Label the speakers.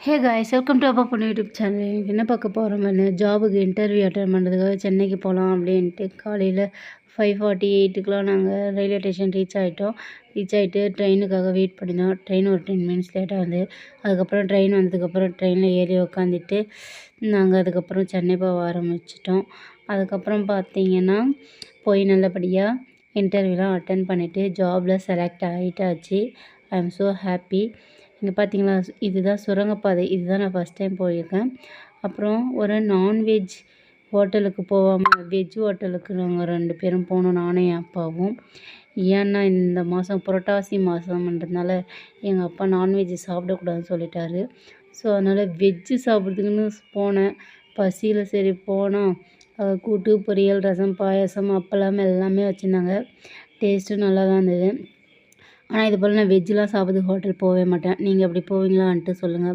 Speaker 1: Hey guys welcome to அப்பா பொண்ணு YouTube channel. என்ன பார்க்க போகிறோம்னு ஜாபுக்கு இன்டர்வியூ அட்டன் பண்ணுறதுக்காக சென்னைக்கு போகலாம் அப்படின்ட்டு காலையில் 5:48க்குலாம் நாங்கள் ரயில்வே ஸ்டேஷன் ரீச் ஆகிட்டு ட்ரெயினுக்காக வெயிட் பண்ணியிருந்தோம். ட்ரெயின் ஒரு 10 மினிட்ஸ் லேட்டாக வந்து அதுக்கப்புறம் ட்ரெயின் வந்ததுக்கப்புறம் ட்ரெயினில் ஏறி உக்காந்துட்டு நாங்கள் அதுக்கப்புறம் சென்னை போக ஆரம்பிச்சிட்டோம். அதுக்கப்புறம் பார்த்திங்கன்னா போய் நல்லபடியாக இன்டர்வியூலாம் அட்டன் பண்ணிவிட்டு ஜாபில் செலக்ட் ஆகிட்டாச்சு. I am so happy. இங்கே பார்த்தீங்களா, இதுதான் சுரங்கப்பாதை. இதுதான் நான் ஃபஸ்ட் டைம் போயிருக்கேன். அப்புறம் ஒரு நான்வெஜ் ஹோட்டலுக்கு போகாமல் வெஜ் ஹோட்டலுக்கு நாங்கள் 2 பேரும் போனோம், நானும் என் அப்பாவும். ஏன்னா இந்த மாதம் புரட்டாசி மாதம்ன்றதுனால எங்கள் அப்பா நான்வெஜ் சாப்பிடக்கூடாதுன்னு சொல்லிட்டாரு. ஸோ அதனால் வெஜ்ஜு சாப்பிட்றதுக்குன்னு போனேன். பசியில் சரி போனால் கூட்டு, பொரியல், ரசம், பாயாசம், அப்பளம் எல்லாமே வச்சுருந்தாங்க. டேஸ்ட்டும் நல்லா தான் இருந்தது. ஆனால் இது போல் நான் வெஜ்ஜெலாம் சாப்பிட்றதுக்கு ஹோட்டல் போகவே மாட்டேன். நீங்கள் அப்படி போவீங்களான்ட்டு சொல்லுங்கள்.